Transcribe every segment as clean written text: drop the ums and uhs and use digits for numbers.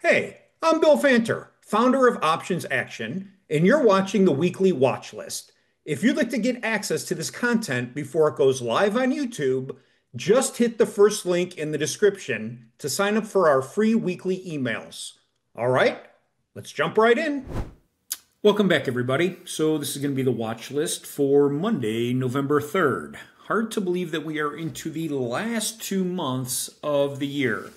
Hey, I'm Bill Fanter, founder of Options Action, and you're watching the weekly watch list. If you'd like to get access to this content before it goes live on YouTube, just hit the first link in the description to sign up for our free weekly emails. All right, let's jump right in. Welcome back, everybody. So this is going to be the watch list for Monday, November 3rd. Hard to believe that we are into the last 2 months of the year.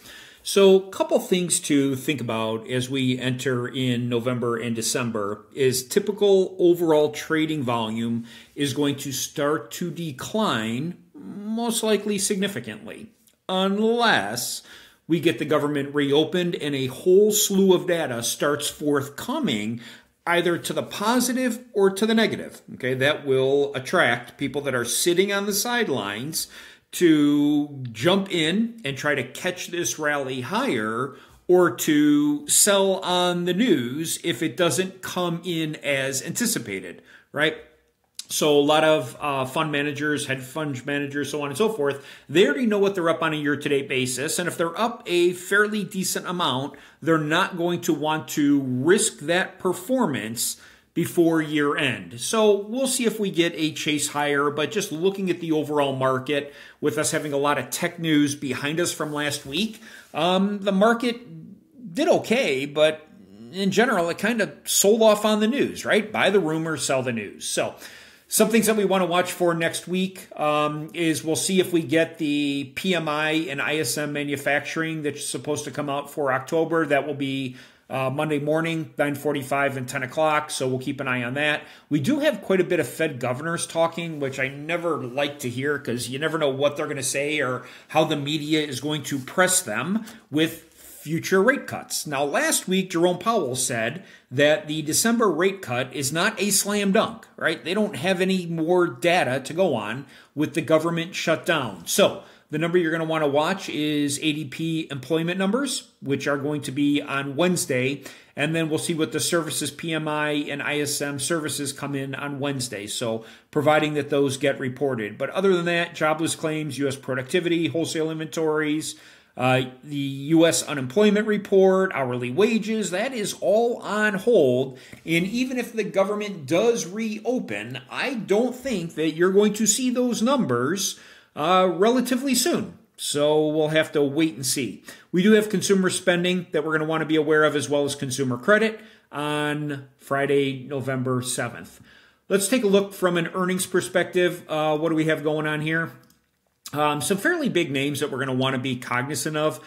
So a couple things to think about as we enter in November and December is typical overall trading volume is going to start to decline, most likely significantly, unless we get the government reopened and a whole slew of data starts forthcoming either to the positive or to the negative. Okay, that will attract people that are sitting on the sidelines to jump in and try to catch this rally higher, or to sell on the news if it doesn't come in as anticipated, right? So a lot of fund managers, hedge fund managers, so on and so forth, they already know what they're up on a year-to-date basis. And if they're up a fairly decent amount, they're not going to want to risk that performance before year end. So we'll see if we get a chase higher, but just looking at the overall market, with us having a lot of tech news behind us from last week, the market did okay, but in general, it kind of sold off on the news, right? Buy the rumor, sell the news. So some things that we want to watch for next week is we'll see if we get the PMI and ISM manufacturing that's supposed to come out for October. That will be Monday morning, 9:45 and 10 o'clock, so we'll keep an eye on that. We do have quite a bit of Fed governors talking, which I never like to hear because you never know what they're going to say or how the media is going to press them with future rate cuts. Now, last week, Jerome Powell said that the December rate cut is not a slam dunk, right? They don't have any more data to go on with the government shut down. So the number you're going to want to watch is ADP employment numbers, which are going to be on Wednesday. And then we'll see what the services PMI and ISM services come in on Wednesday. So providing that those get reported. But other than that, jobless claims, U.S. productivity, wholesale inventories, the U.S. unemployment report, hourly wages, that is all on hold. And even if the government does reopen, I don't think that you're going to see those numbers relatively soon. So we'll have to wait and see. We do have consumer spending that we're going to want to be aware of, as well as consumer credit on Friday, November 7th. Let's take a look from an earnings perspective. What do we have going on here? Some fairly big names that we're going to want to be cognizant of.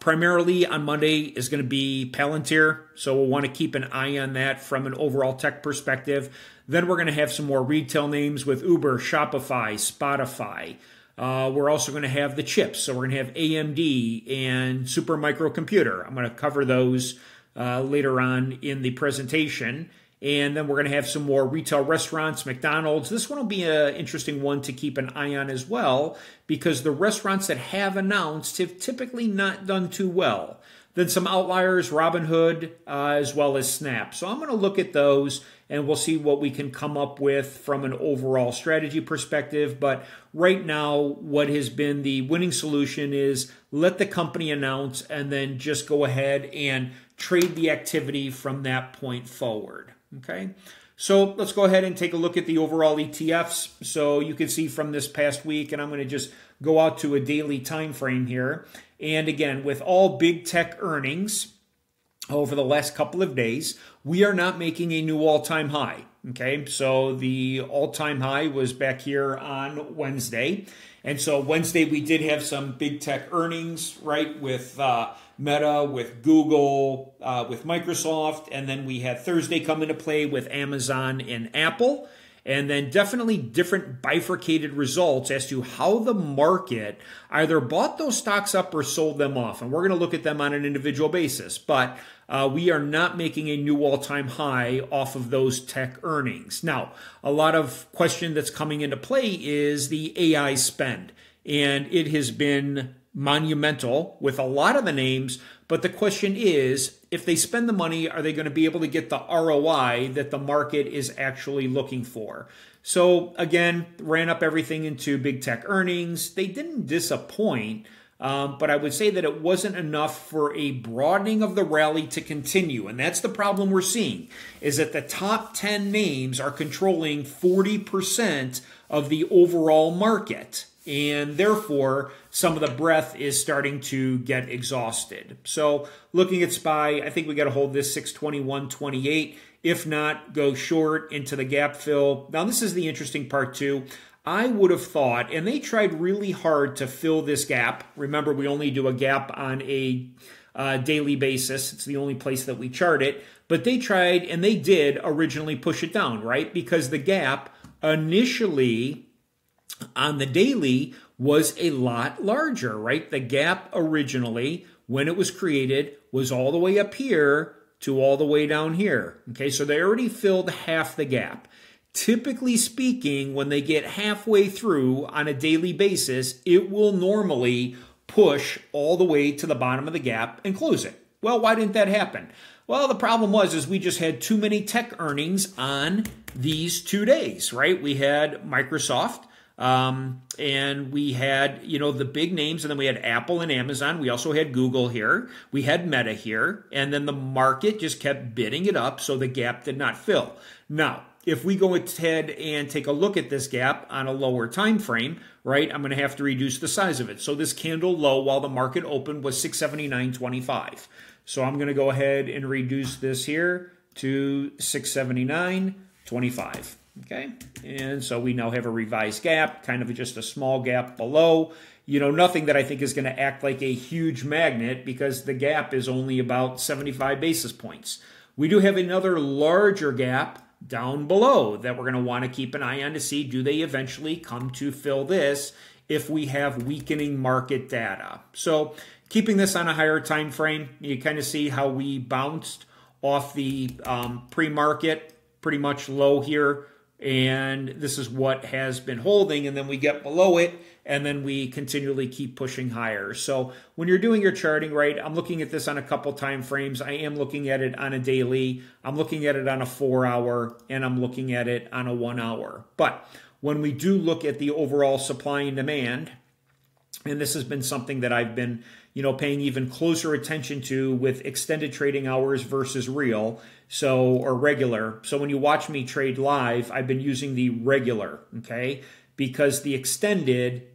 Primarily on Monday is going to be Palantir, so we'll want to keep an eye on that from an overall tech perspective. Then we're going to have some more retail names with Uber, Shopify, Spotify. We're also going to have the chips, so we're going to have AMD and Super Microcomputer. I'm going to cover those later on in the presentation. And then we're going to have some more retail restaurants, McDonald's. This one will be an interesting one to keep an eye on as well, because the restaurants that have announced have typically not done too well. Then some outliers, Robinhood, as well as Snap. So I'm going to look at those, and we'll see what we can come up with from an overall strategy perspective. But right now, what has been the winning solution is let the company announce and then just go ahead and trade the activity from that point forward. Okay, so let's go ahead and take a look at the overall ETFs. So you can see from this past week, and I'm going to just go out to a daily time frame here. And again, with all big tech earnings over the last couple of days, we are not making a new all-time high. Okay, so the all-time high was back here on Wednesday. And so Wednesday we did have some big tech earnings, right, with Meta, with Google, with Microsoft, and then we had Thursday come into play with Amazon and Apple, and then definitely different bifurcated results as to how the market either bought those stocks up or sold them off. And we're going to look at them on an individual basis, but we are not making a new all-time high off of those tech earnings. Now, a lot of question that's coming into play is the AI spend, and it has been monumental with a lot of the names, but the question is, if they spend the money, are they going to be able to get the ROI that the market is actually looking for? So again, ran up everything into big tech earnings. They didn't disappoint. But I would say that it wasn't enough for a broadening of the rally to continue. And that's the problem we're seeing, is that the top 10 names are controlling 40% of the overall market. And therefore, some of the breadth is starting to get exhausted. So looking at SPY, I think we got to hold this 621.28. If not, go short into the gap fill. Now, this is the interesting part too. I would have thought, and they tried really hard to fill this gap. Remember, we only do a gap on a daily basis. It's the only place that we chart it. But they tried, and they did originally push it down, right? Because the gap initially on the daily was a lot larger, right? The gap originally, when it was created, was all the way up here to all the way down here. Okay, so they already filled half the gap. Typically speaking, when they get halfway through on a daily basis, it will normally push all the way to the bottom of the gap and close it. Well, why didn't that happen? Well, the problem was we just had too many tech earnings on these 2 days, right? We had Microsoft, and we had, the big names, and then we had Apple and Amazon. We also had Google here. We had Meta here, and then the market just kept bidding it up, so the gap did not fill. Now, if we go ahead and take a look at this gap on a lower time frame, right, I'm going to have to reduce the size of it. So this candle low while the market opened was 679.25. So I'm going to go ahead and reduce this here to 679.25. Okay, and so we now have a revised gap, kind of just a small gap below. Nothing that I think is going to act like a huge magnet because the gap is only about 75 basis points. We do have another larger gap down below that we're going to want to keep an eye on to see, do they eventually come to fill this if we have weakening market data. So keeping this on a higher time frame, you kind of see how we bounced off the pre-market pretty much low here. And this is what has been holding, and then we get below it, and then we continually keep pushing higher. So when you're doing your charting, right, I'm looking at this on a couple time frames. I am looking at it on a daily. I'm looking at it on a 4-hour, and I'm looking at it on a 1 hour. But when we do look at the overall supply and demand, and this has been something that I've been, paying even closer attention to with extended trading hours versus real, or regular. So when you watch me trade live, I've been using the regular, okay? Because the extended,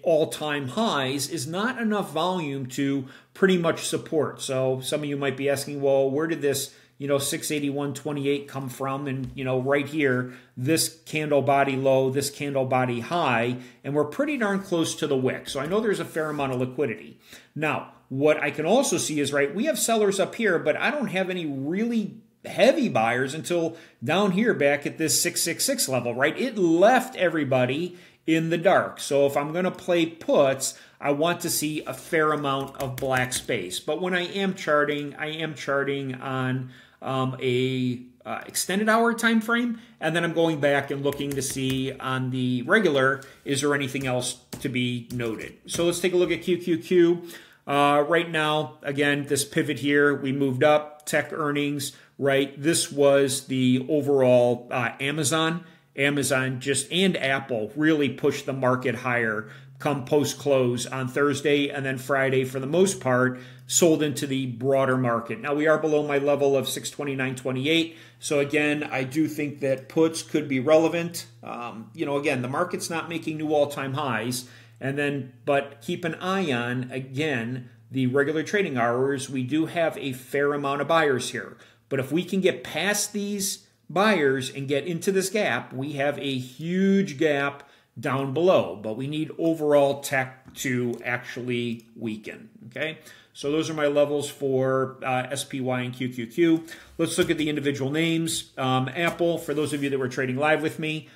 all-time highs is not enough volume to pretty much support. So some of you might be asking, well, where did this 681.28 come from? And, right here, this candle body low, this candle body high, and we're pretty darn close to the wick. So I know there's a fair amount of liquidity. Now, what I can also see is, right, we have sellers up here, but I don't have any really heavy buyers until down here back at this 666 level, right? It left everybody in the dark. So if I'm going to play puts, I want to see a fair amount of black space. But when I am charting on a extended hour time frame, and then I'm going back and looking to see on the regular, is there anything else to be noted? So let's take a look at QQQ. Right now, again, this pivot here, we moved up, tech earnings, right? This was the overall Amazon and Apple really pushed the market higher come post-close on Thursday, and then Friday, for the most part, sold into the broader market. Now, we are below my level of 629.28, so again, I do think that puts could be relevant. Again, the market's not making new all-time highs, but keep an eye on, again, the regular trading hours. We do have a fair amount of buyers here, but if we can get past these buyers and get into this gap, we have a huge gap down below, but we need overall tech to actually weaken, okay? So those are my levels for SPY and QQQ. Let's look at the individual names. Apple, for those of you that were trading live with me,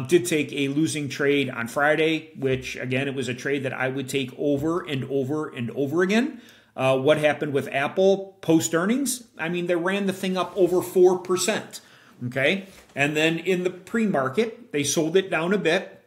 did take a losing trade on Friday, which, again, it was a trade that I would take over and over and over again. What happened with Apple post-earnings? I mean, they ran the thing up over 4%, okay? And then in the pre-market, they sold it down a bit.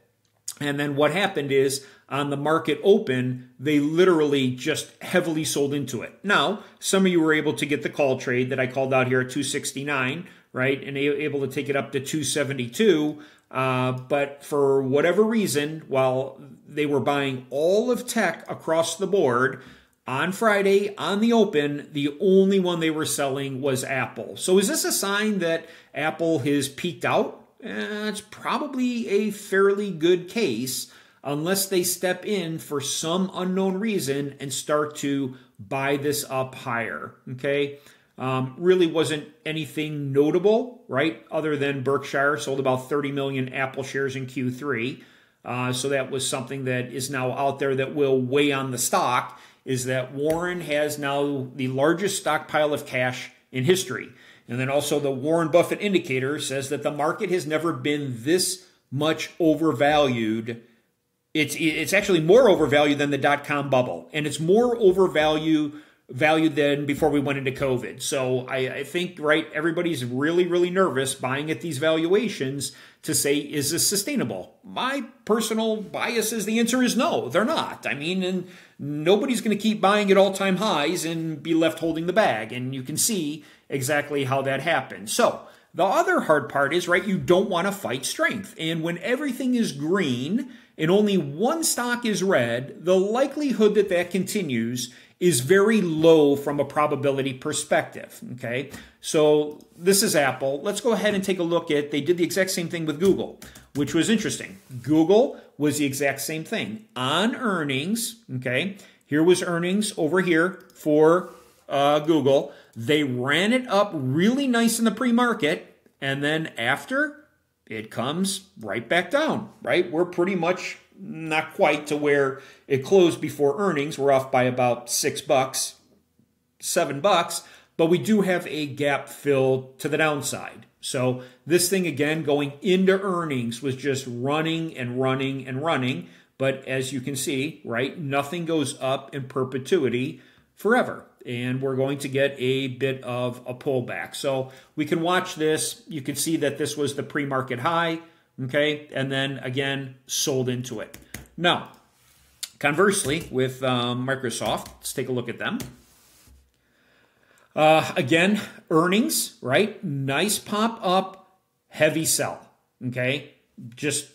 And then what happened is, on the market open, they literally just heavily sold into it. Now, some of you were able to get the call trade that I called out here at 269, right? And able to take it up to 272. But for whatever reason, while they were buying all of tech across the board, on Friday, on the open, the only one they were selling was Apple. So is this a sign that Apple has peaked out? It's probably a fairly good case, unless they step in for some unknown reason and start to buy this up higher, okay? Really wasn't anything notable, right? Other than Berkshire sold about 30 million Apple shares in Q3. So that was something that is now out there that will weigh on the stock, is that Warren has now the largest stockpile of cash in history. And then also the Warren Buffett indicator says that the market has never been this much overvalued. It's actually more overvalued than the dot-com bubble, and it's more overvalued than before we went into COVID. So I think, right, everybody's really, really nervous buying at these valuations to say, is this sustainable? My personal bias is the answer is no, they're not. I mean, and nobody's going to keep buying at all-time highs and be left holding the bag, and you can see exactly how that happens. So the other hard part is, right, you don't want to fight strength. And when everything is green and only one stock is red, the likelihood that that continues is very low from a probability perspective, okay? So this is Apple. Let's go ahead and take a look at, they did the exact same thing with Google, which was interesting. Google was the exact same thing. On earnings, okay, here was earnings over here for Google. They ran it up really nice in the pre-market, and then after, it comes right back down, right? We're pretty much not quite to where it closed before earnings. We're off by about $6, $7, but we do have a gap fill to the downside. So this thing, again, going into earnings was just running and running and running. But as you can see, right, nothing goes up in perpetuity forever. And we're going to get a bit of a pullback. So we can watch this. You can see that this was the pre-market high, okay? And then, again, sold into it. Now, conversely, with Microsoft, let's take a look at them. Again, earnings, right? Nice pop up, heavy sell, okay? Just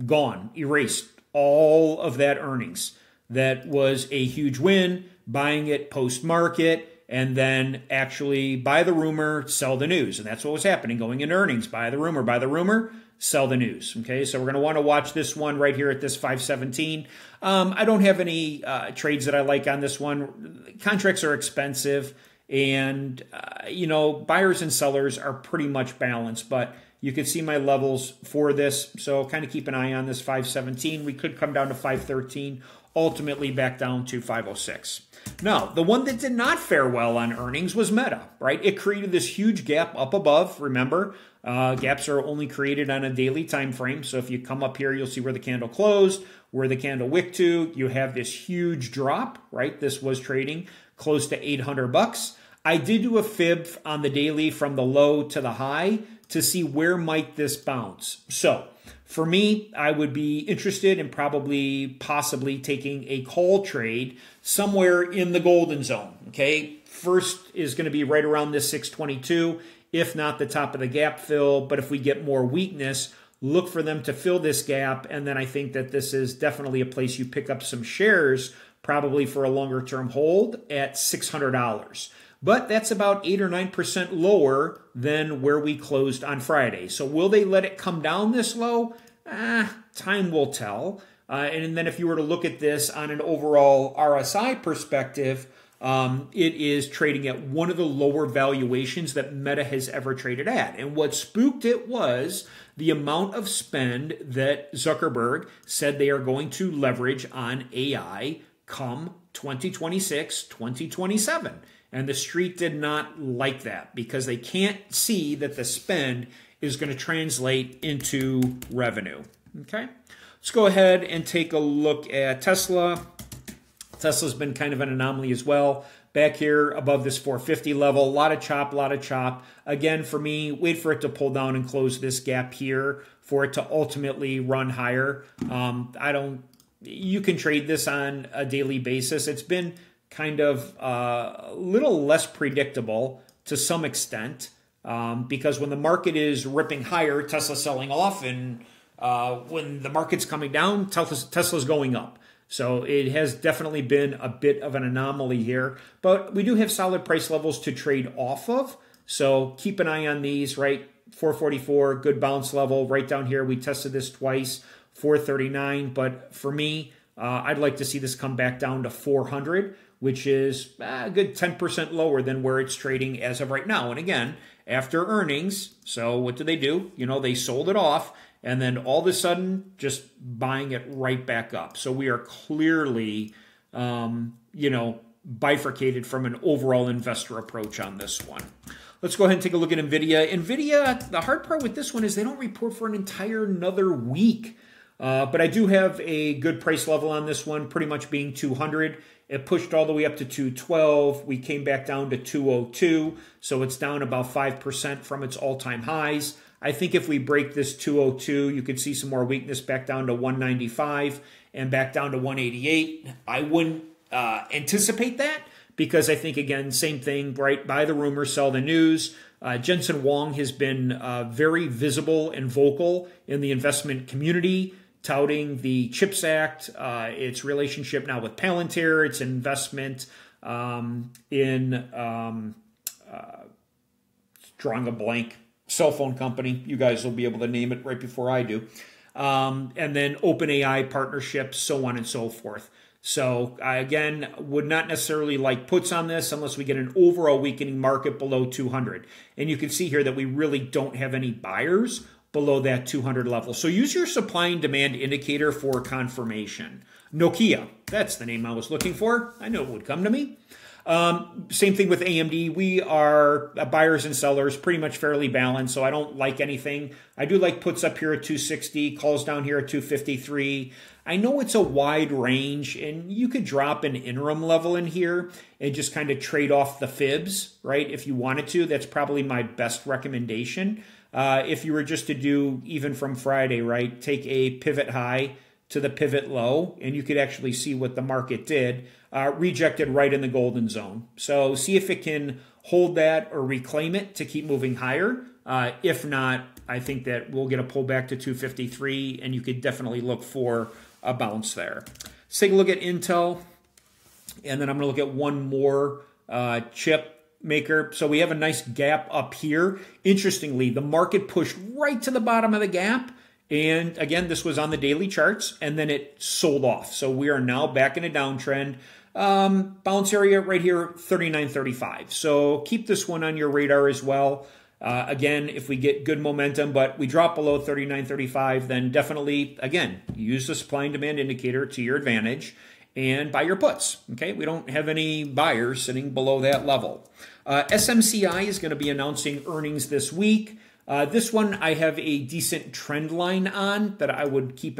gone, erased all of that earnings. That was a huge win, buying it post-market, and then actually buy the rumor, sell the news. And that's what was happening, going into earnings. Buy the rumor, sell the news. Okay, so we're going to want to watch this one right here at this 517. I don't have any trades that I like on this one. Contracts are expensive, and, you know, buyers and sellers are pretty much balanced, but you can see my levels for this, so kind of keep an eye on this 517. We could come down to 513, ultimately back down to 506. Now, the one that did not fare well on earnings was Meta, right? It created this huge gap up above. Remember, gaps are only created on a daily time frame, so if you come up here, you'll see where the candle closed, where the candle wick to. You have this huge drop, right? This was trading close to $800. I did do a fib on the daily from the low to the high to see where might this bounce. So for me, I would be interested in possibly taking a call trade somewhere in the golden zone, okay? First is going to be right around this 622, if not the top of the gap fill. But if we get more weakness, look for them to fill this gap. And then I think that this is definitely a place you pick up some shares, probably for a longer term hold at $600. But that's about 8 or 9% lower than where we closed on Friday. So will they let it come down this low? Time will tell. And then if you were to look at this on an overall RSI perspective, it is trading at one of the lower valuations that Meta has ever traded at. And what spooked it was the amount of spend that Zuckerberg said they are going to leverage on AI come 2026, 2027. And the street did not like that because they can't see that the spend is going to translate into revenue. Okay, let's go ahead and take a look at Tesla. Tesla's been kind of an anomaly as well. Back here above this 450 level, a lot of chop. Again, for me, wait for it to pull down and close this gap here for it to ultimately run higher. You can trade this on a daily basis. It's been kind of a little less predictable to some extent. because when the market is ripping higher, Tesla's selling off, and when the market's coming down, Tesla's going up. So it has definitely been a bit of an anomaly here, but we do have solid price levels to trade off of. So keep an eye on these, right? 444, good bounce level. Right down here, we tested this twice, 439. But for me, I'd like to see this come back down to 400, which is a good 10% lower than where it's trading as of right now. And again, after earnings, so what do? You know, they sold it off, and then all of a sudden, just buying it right back up. So we are clearly, you know, bifurcated from an overall investor approach on this one. Let's go ahead and take a look at NVIDIA. NVIDIA, the hard part with this one is they don't report for an entire another week. But I do have a good price level on this one, pretty much being 200. It pushed all the way up to 212. We came back down to 202. So it's down about 5% from its all-time highs. I think if we break this 202, you could see some more weakness back down to 195 and back down to 188. I wouldn't anticipate that because I think, again, same thing, right? Buy the rumor, sell the news. Jensen Huang has been very visible and vocal in the investment community, touting the CHIPS Act, its relationship now with Palantir, its investment in, drawing a blank, cell phone company. You guys will be able to name it right before I do. And then OpenAI partnerships, so on and so forth. So again, would not necessarily like puts on this unless we get an overall weakening market below 200. And you can see here that we really don't have any buyers below that 200 level. So use your supply and demand indicator for confirmation. Nokia, that's the name I was looking for. I knew it would come to me. Same thing with AMD. We are buyers and sellers, pretty much fairly balanced, so I don't like anything. I do like puts up here at 260, calls down here at 253. I know it's a wide range, and you could drop an interim level in here and just kind of trade off the fibs, right? If you wanted to, that's probably my best recommendation. If you were just to do, even from Friday, right, take a pivot high to the pivot low, and you could actually see what the market did, rejected right in the golden zone. So see if it can hold that or reclaim it to keep moving higher. If not, I think that we'll get a pullback to 253, and you could definitely look for a bounce there. Let's take a look at Intel, and then I'm going to look at one more chip maker. So we have a nice gap up here. Interestingly, the market pushed right to the bottom of the gap. And again, this was on the daily charts, and then it sold off. So we are now back in a downtrend. Bounce area right here, 39.35. So keep this one on your radar as well. Again, if we get good momentum, but we drop below 39.35, then definitely, again, use the supply and demand indicator to your advantage and buy your puts. Okay, we don't have any buyers sitting below that level. SMCI is going to be announcing earnings this week. This one I have a decent trend line on that I would keep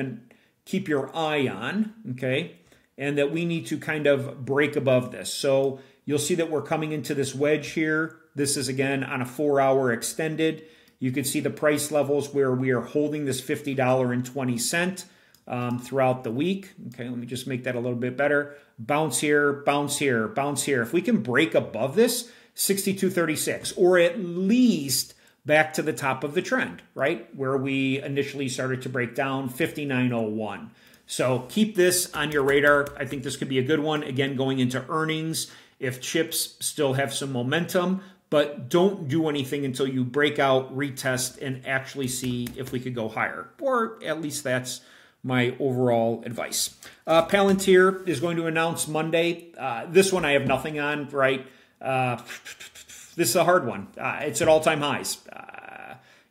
your eye on, okay? And that we need to kind of break above this. So you'll see that we're coming into this wedge here. This is, again, on a 4-hour extended. You can see the price levels where we are holding this $50.20 throughout the week. Okay, let me just make that a little bit better. Bounce here, bounce here, bounce here. If we can break above this, 62.36, or at least back to the top of the trend, right? Where we initially started to break down, 59.01. So keep this on your radar. I think this could be a good one. Again, going into earnings, if chips still have some momentum, but don't do anything until you break out, retest, and actually see if we could go higher. Or at least that's my overall advice. Palantir is going to announce Monday. This one I have nothing on, right? This is a hard one. It's at all-time highs.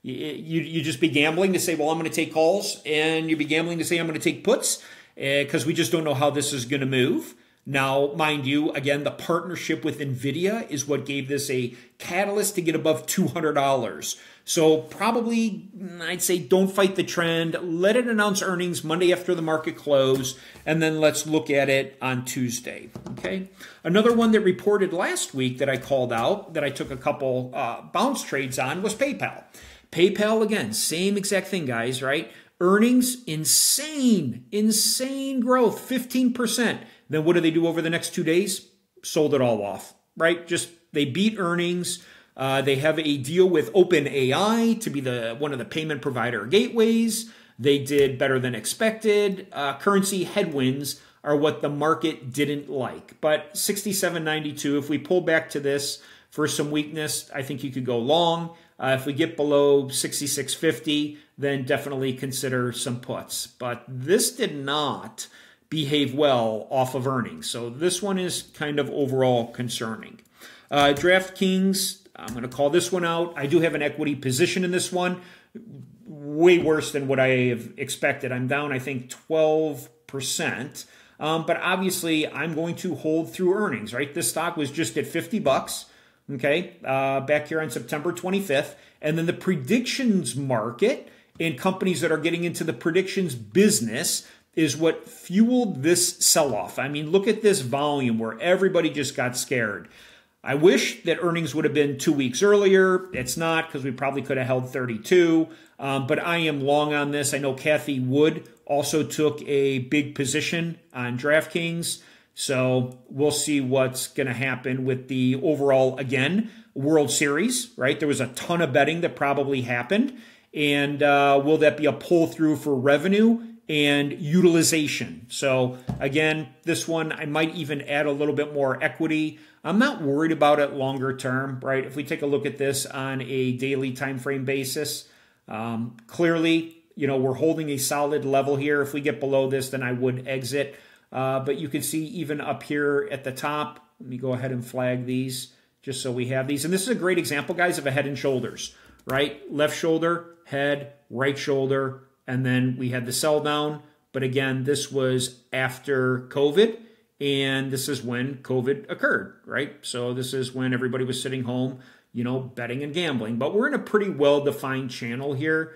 You just be gambling to say, well, I'm going to take calls, and you'd be gambling to say I'm going to take puts because we just don't know how this is going to move. Now, mind you, again, the partnership with NVIDIA is what gave this a catalyst to get above $200. So probably, I'd say, don't fight the trend. Let it announce earnings Monday after the market close, and then let's look at it on Tuesday. Okay. Another one that reported last week that I called out, that I took a couple bounce trades on, was PayPal. PayPal, again, same exact thing, guys, right? Earnings, insane growth, 15%. Then what do they do over the next 2 days? Sold it all off, right? Just they beat earnings. They have a deal with OpenAI to be one of the payment provider gateways. They did better than expected. Currency headwinds are what the market didn't like. But 67.92, if we pull back to this for some weakness, I think you could go long. If we get below 66.50, then definitely consider some puts. But this did not behave well off of earnings. So this one is kind of overall concerning. DraftKings, I'm going to call this one out. I do have an equity position in this one. Way worse than what I have expected. I'm down, I think, 12%. But obviously, I'm going to hold through earnings, right? This stock was just at 50 bucks, okay, back here on September 25th. And then the predictions market and companies that are getting into the predictions business is what fueled this sell-off. I mean, look at this volume where everybody just got scared. I wish that earnings would have been 2 weeks earlier. It's not, because we probably could have held 32. But I am long on this. I know Kathy Wood also took a big position on DraftKings. So we'll see what's going to happen with the overall, again, World Series, right? There was a ton of betting that probably happened. And will that be a pull-through for revenue and utilization? So again, this one, I might even add a little bit more equity. I'm not worried about it longer term, right? If we take a look at this on a daily time frame basis, clearly, we're holding a solid level here. If we get below this, then I would exit. But you can see even up here at the top, let me go ahead and flag these just so we have these. And this is a great example, guys, of a head and shoulders, right? Left shoulder, head, right shoulder, and then we had the sell down. But again, this was after COVID, and this is when COVID occurred, right? So this is when everybody was sitting home, betting and gambling. But we're in a pretty well-defined channel here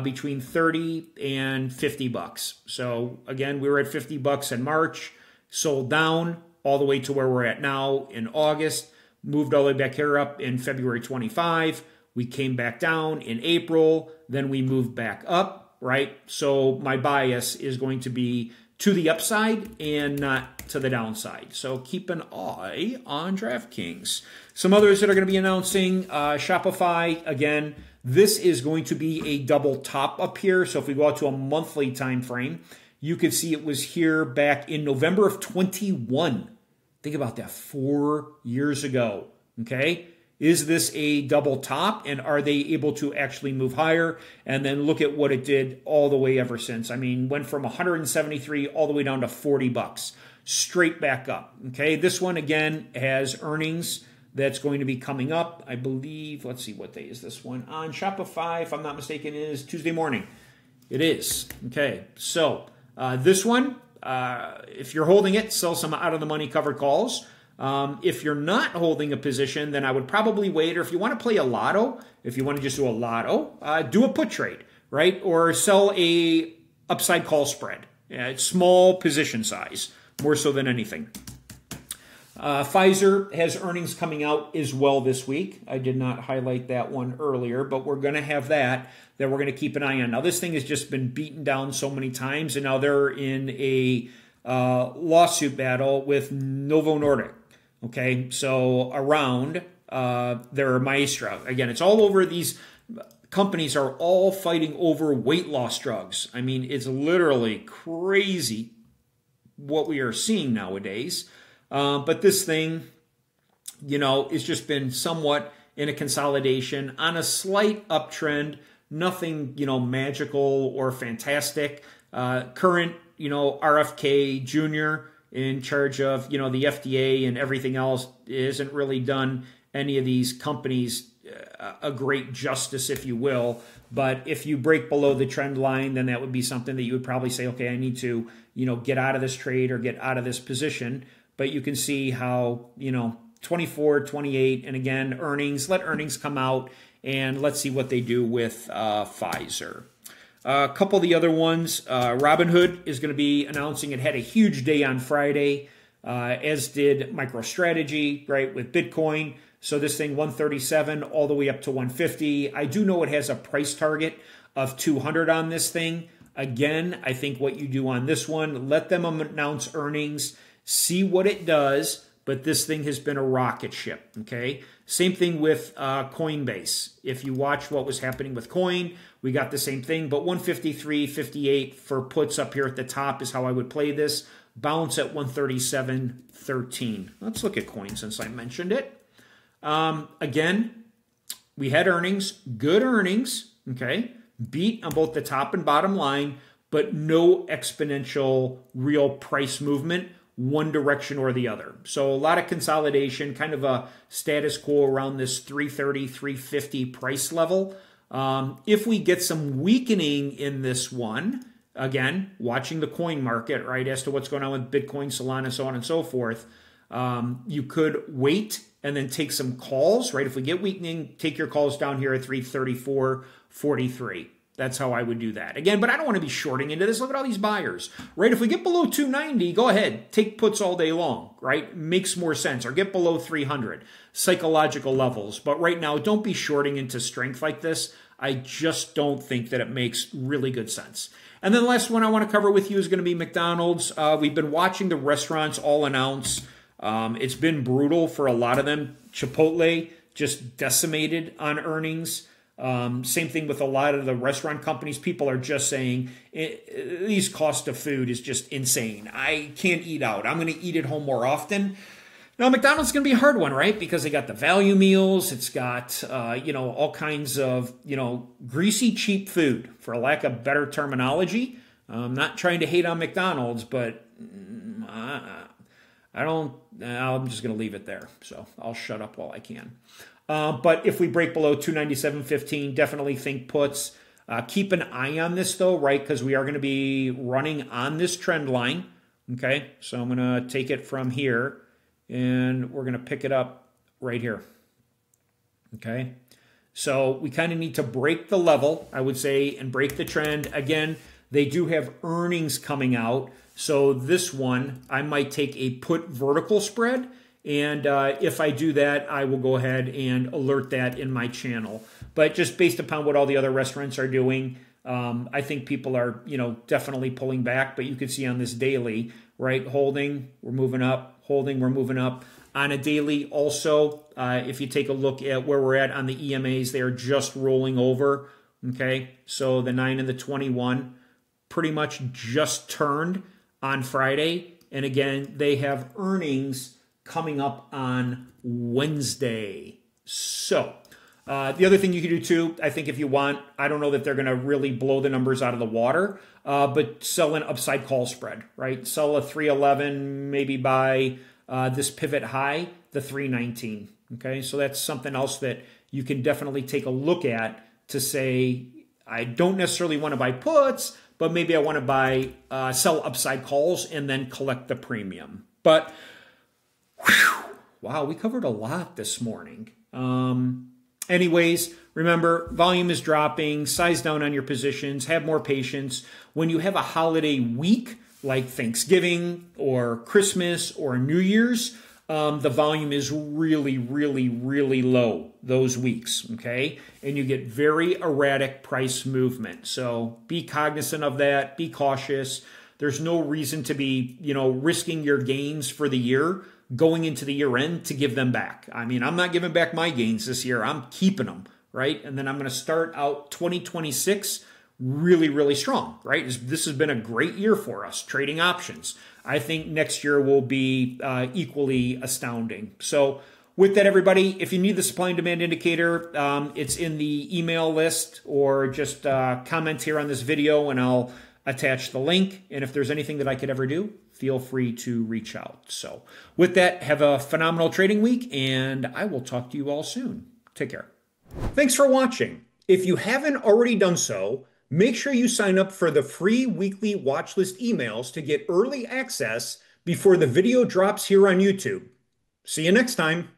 between 30 and 50 bucks. So again, we were at 50 bucks in March, sold down all the way to where we're at now in August, moved all the way back here up in February 25. We came back down in April, then we moved back up, right? So my bias is going to be to the upside and not to the downside. So keep an eye on DraftKings. Some others that are going to be announcing, Shopify, again, this is going to be a double top up here. So if we go out to a monthly time frame, you can see it was here back in November of 21. Think about that, 4 years ago, okay? Is this a double top, and are they able to actually move higher? And then look at what it did all the way ever since. I mean, went from 173 all the way down to 40 bucks, straight back up. Okay, this one again has earnings that's going to be coming up. I believe, let's see, what day is this one? On Shopify, if I'm not mistaken, is Tuesday morning. It is. Okay, so this one, if you're holding it, sell some out of the money covered calls. If you're not holding a position, then I would probably wait. Or if you want to play a lotto, if you want to just do a lotto, do a put trade, right? Or sell a upside call spread. It's small position size, more so than anything. Pfizer has earnings coming out as well this week. I did not highlight that one earlier, but we're going to have that we're going to keep an eye on. Now, this thing has just been beaten down so many times, and now they're in a lawsuit battle with Novo Nordisk. Okay, so around their Maestra. Again, it's all over. These companies are all fighting over weight loss drugs. I mean, it's literally crazy what we are seeing nowadays. But this thing, it's just been somewhat in a consolidation on a slight uptrend. Nothing, magical or fantastic. Current, RFK Jr., in charge of, the FDA and everything else, isn't really done any of these companies a great justice, if you will. But if you break below the trend line, then that would be something that you would probably say, okay, I need to, get out of this trade or get out of this position. But you can see how, 24, 28, and again, earnings, let earnings come out, and let's see what they do with Pfizer. A couple of the other ones, Robinhood is going to be announcing it had a huge day on Friday, as did MicroStrategy, right, with Bitcoin. So this thing, 137 all the way up to 150. I do know it has a price target of 200 on this thing. Again, I think what you do on this one, let them announce earnings, see what it does, but this thing has been a rocket ship, okay? Same thing with Coinbase. If you watch what was happening with Coin, we got the same thing, but 153.58 for puts up here at the top is how I would play this. Bounce at 137.13. Let's look at Coin since I mentioned it. Again, we had earnings, good earnings, okay? Beat on both the top and bottom line, but no exponential real price movement one direction or the other. So a lot of consolidation, kind of a status quo around this 330, 350 price level. If we get some weakening in this one, again, watching the coin market, right, as to what's going on with Bitcoin, Solana, so on and so forth, you could wait and then take some calls, right? If we get weakening, take your calls down here at 334.43. That's how I would do that. Again, but I don't want to be shorting into this. Look at all these buyers, right? If we get below 290, go ahead, take puts all day long, right? Makes more sense. Or get below 300, psychological levels. But right now, don't be shorting into strength like this. I just don't think that it makes really good sense. And then the last one I want to cover with you is going to be McDonald's. We've been watching the restaurants all announce. It's been brutal for a lot of them. Chipotle just decimated on earnings. Same thing with a lot of the restaurant companies. People are just saying, these cost of food is just insane. I can't eat out. I'm going to eat at home more often. Now, McDonald's is going to be a hard one, right? Because they got the value meals. It's got, all kinds of, greasy, cheap food, for lack of better terminology. I'm not trying to hate on McDonald's, but I'm just going to leave it there. So I'll shut up while I can. But if we break below 297.15, definitely think puts. Keep an eye on this though, right? Because we are going to be running on this trend line. Okay, so I'm going to take it from here and we're going to pick it up right here. Okay, so we kind of need to break the level, I would say, and break the trend. Again, they do have earnings coming out. So this one, I might take a put vertical spread. And if I do that, I will go ahead and alert that in my channel. But just based upon what all the other restaurants are doing, I think people are, definitely pulling back. But you can see on this daily, right, holding, we're moving up, holding, we're moving up. On a daily also, if you take a look at where we're at on the EMAs, they are just rolling over, okay? So the 9 and the 21 pretty much just turned on Friday. And again, they have earnings coming up on Wednesday. So the other thing you can do too, I think if you want, I don't know that they're going to really blow the numbers out of the water, but sell an upside call spread, right? Sell a 311, maybe buy this pivot high, the 319. Okay, so that's something else that you can definitely take a look at to say, I don't necessarily want to buy puts, but maybe I want to buy, sell upside calls and then collect the premium. But wow, we covered a lot this morning. Anyways, remember, volume is dropping, size down on your positions, have more patience. When you have a holiday week like Thanksgiving or Christmas or New Year's, the volume is really, really, really low those weeks, okay? And you get very erratic price movement. So be cognizant of that, be cautious. There's no reason to be, risking your gains for the year going into the year end to give them back. I mean, I'm not giving back my gains this year. I'm keeping them, right? And then I'm going to start out 2026 really, really strong, right? This has been a great year for us, trading options. I think next year will be equally astounding. So with that, everybody, if you need the supply and demand indicator, it's in the email list, or just comment here on this video and I'll attach the link. And if there's anything that I could ever do, feel free to reach out. So with that, have a phenomenal trading week, and I will talk to you all soon. Take care. Thanks for watching. If you haven't already done so, make sure you sign up for the free weekly watch list emails to get early access before the video drops here on YouTube. See you next time.